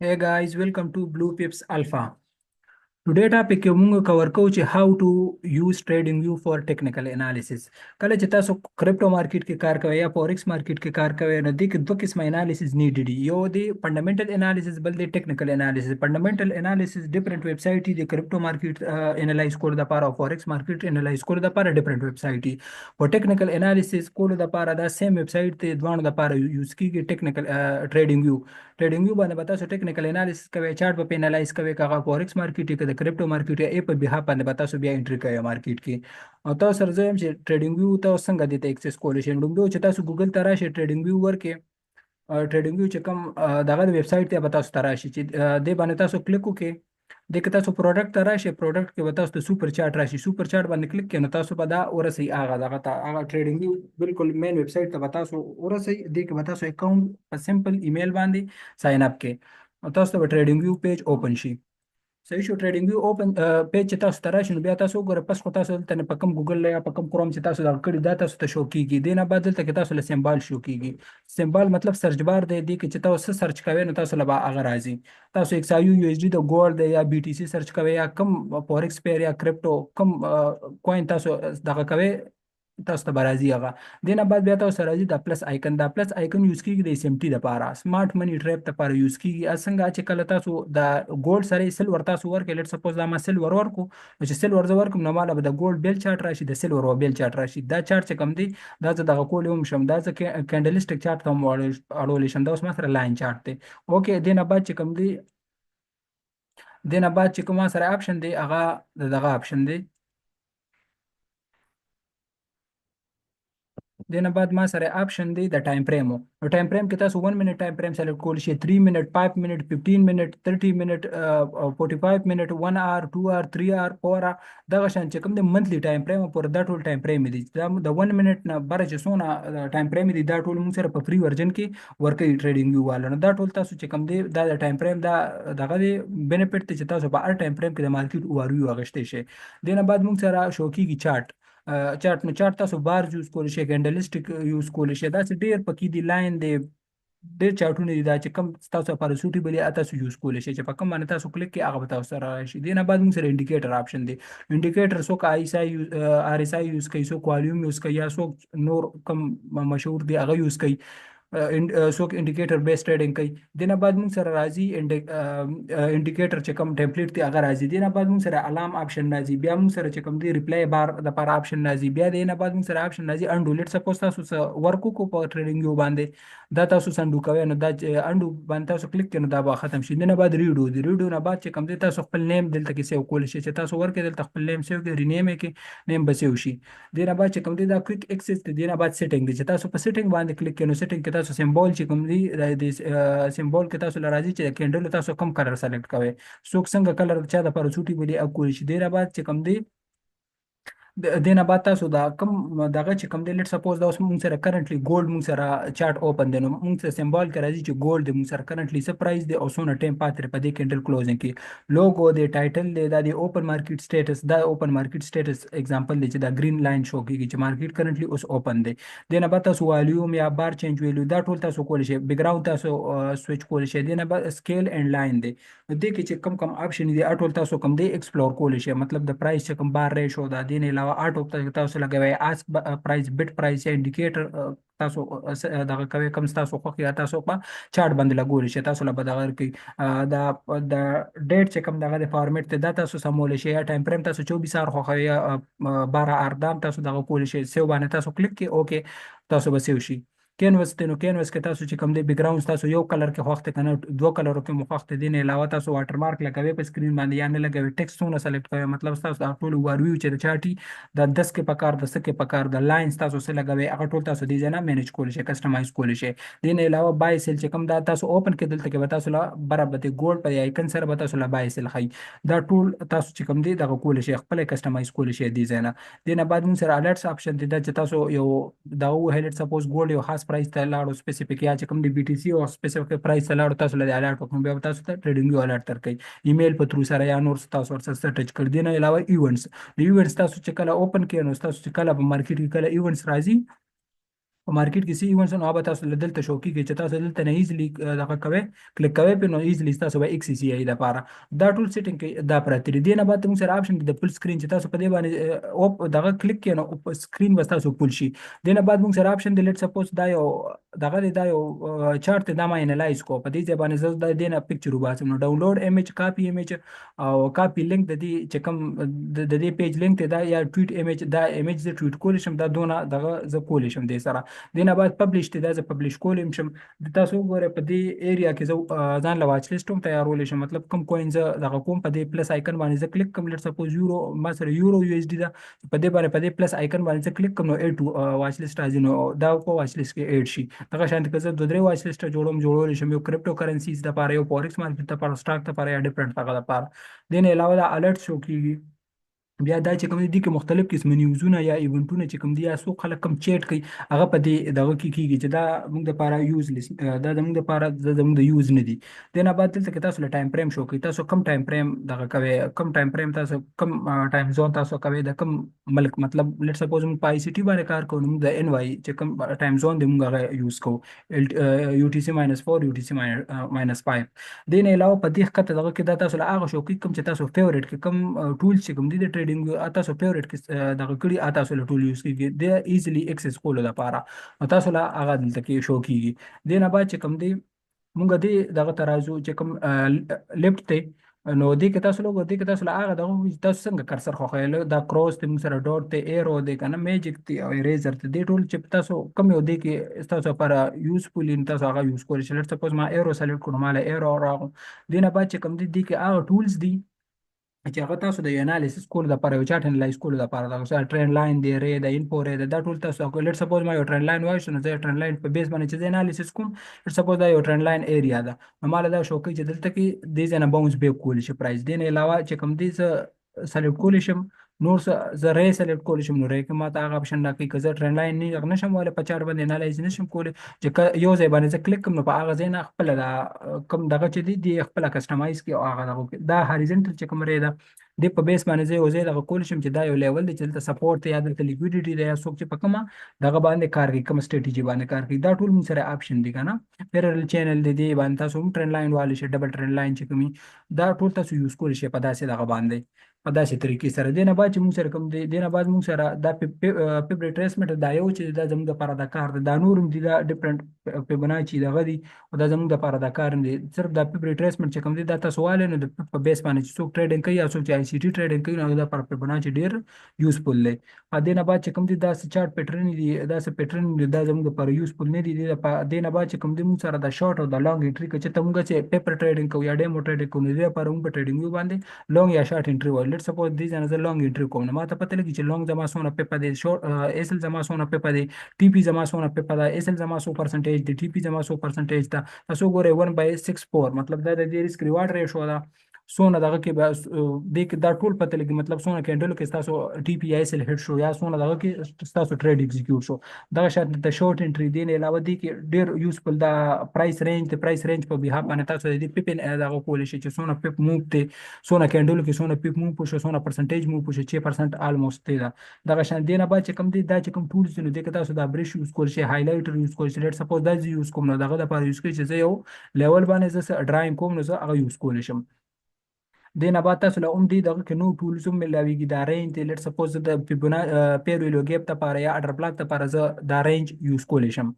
Hey guys, welcome to Blue Pips Alpha. Today topic کې موږ کور کوو چې how to use trading view for technical analysis. کله چې تاسو کرپټو مارکیټ کې کار کوئ یا فورکس مارکیټ کې کار کوئ نو دې کې دوه قسمه انالیسز نیډ دي. یو دی فندامنټل انالیسز، بل دی ټیکنیکل انالیسز. فندامنټل انالیسز ډیفرنٹ ویب سایټ دي کرپټو مارکیټ انالایز کولو لپاره او فورکس مارکیټ انالایز کولو لپاره ډیفرنٹ ویب سایټ دي. په ټیکنیکل انالیسز کولو لپاره دا سیم ویب سایټ ته دوه لپاره یوز کیږي. ټیکنیکل ټریډینګ ویو ټریډینګ ویو باندې به تاسو ټیکنیکل انالیسس کوئ، چارت به انالایز کوئ، که هغه فورکس مارکیټ کې د کرپټو مارکیټ یا په بها باندې به تاسو بیا انټری کوئ مارکیټ کې. او تاسو سره زه یم چې ټریډینګ ویو تاسو څنګه دې ته اکسس کولی شئ. لومړی چې تاسو ګوګل ته راشئ، ټریډینګ ویو ورکې ټریډینګ ویو چې کوم دغه ویب سایټ ته به تاسو ته راشي چې دې باندې تاسو کلیک وکړئ. د که تاسو پروډکټ ته راشئ، پروډکټ کې به تاسو ته سوپر چارت راشي. سوپر چارت باندې کلیک کړئ نو تاسو به دا ورسئ هغه ټریډینګ ویو بالکل مین ویب سایټ ته به تاسو ورسئ. دې کې به تاسو اکاونټ په سمپل ایمیل باندې ساين اپ کړئ او تاسو ته به ټریډینګ ویو پیج اوپن شي. صحیح شو. ټریډینګ ویو اوپن پیج چې تاسو ته راشي نو بیا تاسو وګورئ پس خو تاسو دلته په کوم ګوګل یا په کوم کروم چې تاسو دغه کړي دا تاسو ته شو کیږي. دې نه بعد دلته کې تاسو له سمبال شو کیږي. سمبال مطلب سرچ بار دی. دې کې چې تاسو سرچ کوئ نو تاسو له به هغه راځي. تاسو XIU USD د ګولډ یا BTC سرچ کوئ یا کوم فورکس پیر یا کرپټو کوم کوین تاسو دغه کوئ تاسو ته به راځي هغه. دې نه بعد بیا تاسو راځي دا پلس آیکن. دا پلس آیکن یوز کیږي د SMT لپاره، سمارټ منی ټریپ لپاره یوز کیږي. څنګه چې کله تاسو د ګولډ سره سلور تاسو ورکړئ، لیټ سپوز دا ما سلور ورکو نو چې سلور زه ورکوم نو ماله به د ګولډ بیل چارت راشي، د سلور بیل چارت راشي. دا چارت چې کوم دی دا زه دغه کولی هم شم، دا زه کینډلسټک چارت ته هم اړولی شم. دا اوس ما سره لاین چارت دی. اوکې دې نه بعد چې کوم دی دې نه بعد چې کوم ما سره آپشن دی هغه دغه آپشن دی. دې نه بعد ما سره آپشن دی د ټایم فریم. نو ټایم فریم کې تاسو 1 منټ ټایم فریم سلیکټ کولی شئ، 3 منټ، 5 منټ، 15 منټ، 30 منټ، 45 منټ، 1 اور، 2 اور، 3 اور، 4 اور. دغه شان چې کوم د منتلی ټایم فریم پورې دا ټول ټایم فریم دي. دا د 1 منټ نه بره چې څونه ټایم فریم دي دا ټول موږ سره په فری ورژن کې ورکوي ټریډینګ ویو والا. نو دا ټول تاسو چې کوم دی دا د ټایم فریم دا دغه دی بینیفیټ دی چې تاسو په هر ټایم فریم کې د مارکیټ اوورویو اخیستی شئ. دې نه بعد موږ سره شو کیږي چارت. چارت نو چارت تاسو بار یوز کولی شئ، کینډلسټک یوز کولی شئ. داسې ډېر پکې دي، لاین دی، ډېر چارټونه دي. دا چې کوم تاسو لپاره سوټیبل یا تاسو یوز کولی شئ چې په کوم باندې تاسو کلیک کړئ هغه به تاسو سره راشي. دې نه بعد موږ سره انډیکیټر آپشن دی. انډیکیټر څوک RSI یوز کوي، څوک والیوم یوز کوي یا څوک نور کوم مشهور دی هغه یوز کوي. څوک انډیکیټر بیس ټریډینګ کوي. دې نه بعد موږ سره راځي انډیکیټر چې کوم ټمپلیټ دی هغه راځي. دې نه بعد موږ سره الارم آپشن راځي. بیا موږ سره چې کوم دی ریپلای بار لپاره آپشن راځي. بیا دې نه بعد موږ سره آپشن راځي انډو. لیټ سپوز تاسو ورک وکړو په ټریډینګ یو باندې، دا تاسو سنډو کوئ نو دا انډو باندې تاسو کلیک کړئ نو دا به ختم شي. دې نه بعد ریډو دی. ریډو نه بعد چې کوم دی تاسو خپل نیم دلته کې سیو کولی شئ چې تاسو ورکړئ دلته خپل نیم سیو کړئ، رینیم یې کړئ، نیم به سیو شي. دې نه بعد چې کوم دی دا کویک ایکسس دی. دې نه بعد سیټینګ دی چې تاسو په سیټینګ باندې کلیک کړئ نو سیټینګ کې تاسو سمبول چې کوم دی د سمبول کې تاسو لراځي چې کینډل تاسو کوم کلر سلیکټ کوئ، څوک څنګه کلر چا د لپاره سوټیبل اپ کولی شي. دې نه بعد چې کوم دی دې نه بعد تاسو دا کوم دغه چې کوم دی لیټ سپوز دا اوس موږ سره کرنټلی ګولډ موږ سره چارت اوپن دی نو موږ سره سمبول کې راځي چې ګولډ دی موږ سره کرنټلی څه پرایس دی او څونه ټایم پاتې په دې کینډل کلوزینګ کې. لوګو دی، ټایټل دی، دا دی اوپن مارکیټ سټیټس. دا اوپن مارکیټ سټیټس اگزامپل دی چې دا گرین لاین شو کیږي چې مارکیټ کرنټلی اوس اوپن دی. دې نه بعد تاسو والیوم یا بار چینج ویلیو دا ټول تاسو کولی شئ. بیک گراوند تاسو سوئچ کولی شئ. دې نه بعد سکیل اینڈ لاین دی. دې کې چې کوم آپشن دي ټول تاسو کوم دی ایکسپلور کولی شئ. مطلب د پرایس چې کوم بار ریشو دا دې نه علاوه تاسو لګوي آسک پرایس، بیټ پرایس یا انډیکیټر تاسو دغه کوي کوم تاسو خوښ یا تاسو په چارت باندې لګولی شئ. تاسو له به دغه کوي دا د ډیټ چې کوم دغه د فارمیټ ته دا تاسو سمولی شئ یا ټایم فریم تاسو 24 اور خوښوي یا 12 اور دام تاسو دغه کولی شئ. سیو باندې تاسو کلیک کړئ، اوکې تاسو به سیو شي. کینوس دی نو کینوس کې تاسو چې کوم دی بیک گراوند تاسو یو کلر کې خوښ دی کنه دوه کلرو کې مو خوښ دی. دې نه علاوه تاسو واټر مارک لګوي په سکرین باندې یا نه لګوي، ټیکسټونه سلیکټ کوئ. مطلب تاسو دا ټول اوورویو چې د چارټي د 10 کې پکار د 10 کې پکار د لاینز تاسو سره لګوي هغه ټول تاسو دې ځنه مینیج کولی شئ، کسټمایز کولی شئ. دې نه علاوه بای سیل چې کوم دا تاسو اوپن کې دلته کې به تاسو له برابر د ګولډ په آیکن سره به تاسو له بای سیل خي. دا ټول تاسو چې کوم دی دغه کولی شئ، خپل کسټمایز کولی شئ دې ځنه. دې نه بعد موږ سره الرټس آپشن دی چې تاسو یو دا هیلټ سپوز ګولډ یو خاص پرایس ته لاړو سپیسیفیک یا چې کوم دی BTC او سپیسیفیک پرایس ته لاړو تاسو له الرټ وکړو بیا تاسو ته ټریډینګ الرټ درکړي ایمیل په تھرو سره یا نور تاسو ورسره ټچ کړ. دې نه علاوه ایونټس، د ایونټس تاسو چې کله اوپن کړئ نو تاسو چې کله په مارکیټ کې کله ایونټس راځي په مارکیټ کې سی ایونټس نو هغه تاسو دلته شو کیږي چې تاسو دلته نه ایزلی دغه کوي کلیک کوي په نو ایزلی تاسو به ایکس سی ای د لپاره دا ټول سیټینګ کې دا پراته دي نه بعد موږ سره اپشن د فل سکرین چې تاسو په دې باندې او دغه کلیک کړئ نو په سکرین به تاسو فل شي نه بعد موږ سره اپشن د لیټ سپوز دا یو دغه دا یو چارت دا ما انالایز کو په دې باندې زه د دې نه پکچر وباسم نو ډاونلوډ ایمیج کاپی ایمیج او کاپی لینک د دې چې کوم د دې پیج لینک ته دا یا ټویټ ایمیج دا ایمیج ز ټویټ کول شم دا دونه دغه ز کول شم دې سره دینه بعد پبلش ته دا ز پبلش کولم شم د تاسو ګوره په دې ایریا کې زه ځان له واچ لیست هم تیارول شم مطلب کوم کوینز دغه کوم په دې پلس آیکن باندې زه کلیک کوم لیټ سپوز یورو ما سره یورو یو اس ډی دا په دې باندې په دې پلس آیکن باندې زه کلیک کوم نو اډ واچ لیست راځي نو دا په واچ لیست کې اډ شي دغه شانت که زه دوه درې واچ لیست جوړول شم یو کریپټو کرنسیز د لپاره یو فورکس مارکیټ لپاره سٹاک لپاره یا ډیفرنٹ دغه لپاره دین علاوه د الرټ شو کیږي بیا دا چې کوم دي کې مختلف قسم نیوزونه یا ایونټونه چې کوم دي یا څو خلک کم چیټ کوي هغه په دې دغه کې کیږي چې دا موږ د لپاره یوز لیس دا د موږ لپاره د موږ د یوز نه دي دنه بعد دلته کې تاسو له ټایم فریم شو کوي تاسو کم ټایم فریم دغه کوي کم ټایم فریم تاسو کم ټایم زون تاسو کوي د کم ملک مطلب لیټ سپوز موږ په آی سی ټي باندې کار کوو نو د ان واي چې کم ټایم زون دی موږ هغه یوز کوو یو ټي سی -4 یو ټي سی -5 دین علاوه په دې خطه دغه کې دا تاسو له هغه شو کوم چې تاسو فیورټ کې کم ټول چې کوم دي د ټریډینګ تاسو فیورټ کې دغه کړي تاسو له ټول یوز کیږي د ایزلی اکسس کولو لپاره تاسو له هغه دلته کې شو کیږي دینه بعد چې کوم دی مونږ دې دغه ترازو چې کوم لیفت ته نو دې کې تاسو لوګو دې کې تاسو له هغه دغه تاسو څنګه کرسر خو خیل دا کروس ته موږ سره ډاټ ته ایرو دې کنه میجیک ته او اریزر ته دې ټول چې تاسو کم یو دې کې تاسو لپاره یوزفول ان تاسو هغه یوز کولای شئ لیټ سپوز ما ایرو سلیکټ کړم مال ایرو راغو دینه بعد چې کوم دې کې هغه ټولز دي چې هغه تاسو د انالیسس کول د لپاره یو چارت انالایز کول د لپاره دا مثلا ټرند لاین دی ری د انفو ری دا ټول تاسو لیټ سپوز ما یو ټرند لاین وایو نو زه ټرند لاین په بیس باندې چې انالیسس کوم لیټ سپوز دا یو ټرند لاین ایریا ده نو مال دا شو کوي چې دلته کې د ځنه باونس بیک کول شي پرایس دین علاوه چې کوم دي ز سلیکټ کول شم نور زه ری سلیکټ کول شم نو ری کې ما ته هغه اپشن راکړي که زه ټرند لاین نه نشم ولا په چارت باندې انالیز نشم کولی چې یو ځای باندې زه کلیک کوم نو په هغه ځای نه خپل دا کوم دغه چې دی خپل کسټمایز کی او هغه دا هاریزنټل چې کوم ری ده د په بیس باندې زه وزې دغه کول شم چې دا یو لیول دی چې دلته سپورټ یا دلته لیکویډیټي دی یا څوک چې په کومه دغه باندې کار کوي کوم سټریټیجي باندې کار کوي دا ټول موږ سره اپشن دي کنه پیرل چینل دی باندې تاسو ټرند لاین والی شي ډبل ټرند لاین چې کومي دا ټول تاسو یوز کول شي په داسې دغه باندې په داسې طریقې سره دینه بعد چې موږ سره کوم دی دینه بعد موږ سره دا پیپ ریټریسمنت دا یو چې دا زموږ لپاره د کار دا نورم دي دا ډیفرنٹ پیبناچی دغه دي او دا زموږ لپاره د کار دي صرف دا پیپ ریټریسمنت چې کوم دی دا تاسو والي نو د په بیس باندې چې څوک ټریډینګ کوي یا څوک چې آی سی ټي ټریډینګ کوي نو دا پر پیبناچی ډیر یوزفول دی ا دینه بعد چې کوم دی دا چارت پیټرن دي دا څه پیټرن دي دا زموږ لپاره یوزفول نه دي دینه بعد چې کوم دی موږ سره دا شارټ او دا لانګ انټری چې ته موږ چې پیپر ټریډینګ کوو یا ډیمو ټریډینګ کوو نو دا پر موږ ټریډینګ باندې لانګ یا شارټ انټری وایي لیټ سپوز دې ځنه زه لانګ انټری کوم نو ما ته پته لګي چې لانګ زما سونه پیپر دی شورټ ایس ال زما سونه پیپر دی ټي پی زما سونه پیپر دی ایس ال زما 100% دی ټي پی زما 100% دا تاسو ګورئ 1/64 مطلب دا د ریسک ریوارډ ریشو دا سونه دغه کې د دا ټول پته لګي مطلب سونه کېندلو کې تاسو ټي پی ایس ال هټ شو یا سونه دغه کې تاسو ټریډ ایگزیکیوټ شو دغه شرط د شورټ انټری دی نه علاوه دی کې ډیر یوزفول دا پرایس رینج په بها باندې تاسو د پیپن دغه کول شي چې سونه پیپ موو ته سونه کېندلو کې سونه پیپ موو پوښ سونه پرسنټیج موو پوښ 6% الموست دی دغه شان دی نه بعد چې کوم دی دا چې کوم ټولز نو دی کې تاسو دا بریش یوز کول شي هایلایټر یوز کول شي لیټ سپوز دا یوز کوم نو دغه لپاره یوز کوي چې زه یو لیول باندې زه ډراینګ کوم نو زه هغه یوز کول شم دینه بعد تاسو له دې دغه کې نو ټولز هم ملاويږي دا رینج ته لیټ سپوز د پیبونا پیرولو ګیپ ته لپاره یا اډر بلاک ته لپاره زه دا رینج یوز کولای شم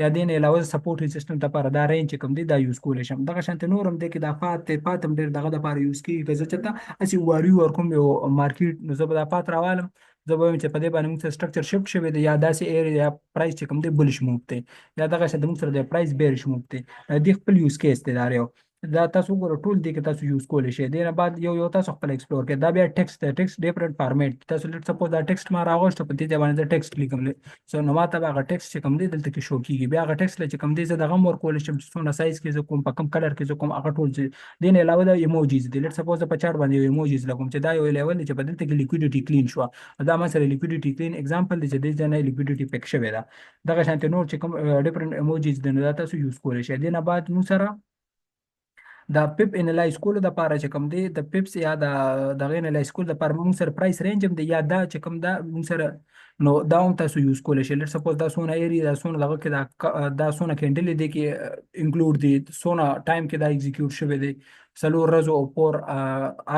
یا دین علاوه سپورټ سیستم ته لپاره دا رینج کوم دی دا یوز کولای شم دغه شانته نورم دی کې دا پاتم ډیر دغه لپاره یوز کیږي چې چته اسی واری ورکوم یو مارکیټ نو زه به دا پات راوالم زه به چې په دې باندې موږ سټرکچر شفت شوی دی یا داسې ایریا پرایس چې کوم دی بلش موو دی یا دغه شانته موږ سره د پرایس بیرش موو دی د خپل یوز کیس دی دا یو دا تاسو ګور ټول دی کې تاسو یوز کولی شئ دینه بعد یو تاسو خپل ایکسپلور کړئ دا بیا ټیکسټ دی ټیکسټ ډیفرنٹ فارمیټ تاسو لیټ سپوز دا ټیکسټ ما راغوښته په دې باندې ټیکسټ لیکم سو نو ماته هغه ټیکسټ چې کوم دی دلته کې شو کیږي بیا هغه ټیکسټ چې کوم دی زه دغه مور کولی شم چې څونه سایز کې زه کوم په کوم کلر کې زه کوم هغه ټول دین علاوه د ایموجیز دی لیټ سپوز په چارت باندې ایموجیز لګوم چې دا یو لیول دی چې په دلته کې لیکویډیټي کلین شو دا مثلا لیکویډیټي کلین اگزامپل دی چې د ځنه لیکویډیټي پک شوی دا دغه شانته نور چې کوم ډیفرنٹ ایموجیز دی نو دا تاسو یوز کولی شئ دینه بعد نو سره دا پیپ انالایز کول د لپاره چې کوم دی د پیپس یا د دغه انالایز کول د لپاره موږ سره پرایس رینج هم دی یا دا چې کوم دا موږ سره نو دا هم تاسو یوز کولی شئ. لیټ سپوز دا څونه ایری دا څونه دغه کې دا څونه کینډلې دي کې انکلوډ دي، څونه ټایم کې دا ایگزیکیوټ شوی دی، څلور ورځو او پور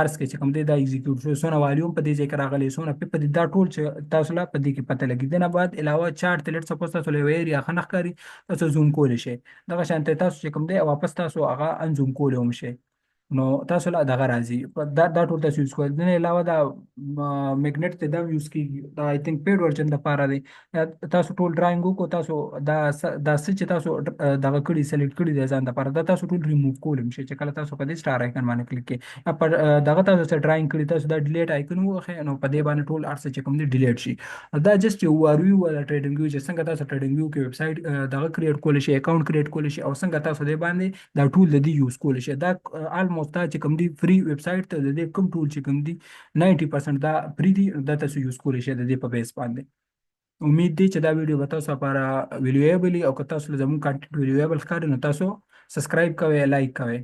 آرس کې چې کوم دی دا ایگزیکیوټ شوی، څونه والیوم په دې ځای کې راغلی، څونه په دې دا ټول چې تاسو لا په دې کې پته لګي. دنه بعد علاوه چارت ته لیټ سپوز تاسو له یوې ایریا ښه نه ښکاري تاسو زوم کولی شئ، دغه شانته تاسو چې کوم دی واپس تاسو هغه انزوم کولی هم شئ. نو تاسو لا دغه راځي دا ټول تاسو یوز کوئ. نه علاوه دا میګنیټ ته دا یوز کیږي، دا آی تھنک پیډ ورژن د پاره دی. تاسو ټول ډرایینګ وکړو، تاسو دا څه چې تاسو دغه کړي سلیکټ کړي دی ځان لپاره دا تاسو ټول ریموو کولی شئ چې کله تاسو په دې سټار آیکن باندې کلیک کړئ یا په دغه تاسو څه ډرایینګ کړي تاسو دا ډیلیټ آیکن ووهئ نو په دې باندې ټول ارڅ چې کوم دی ډیلیټ شي. دا جست یو ورویو ولا ټریډینګ ویو چې څنګه تاسو ټریډینګ ویو کې ویب سایټ دغه کریټ کولی شئ، اکاونټ کریټ کولی شئ او څنګه تاسو دې باندې دا ټول د دې یوز کولی شئ. دا آلموست دا چې کوم دی فری ویب سایټ ته د دې کوم ټول چې کوم دی 90% دا فری دی، دا تاسو یوز کولی شئ د دې په بیس باندې. امید دی چې دا ویډیو به تاسو لپاره ویلیویبل او که تاسو زموږ کانټینټ ویلیویبل ښکاري نو تاسو سبسکرایب کوئ، لایک کوئ.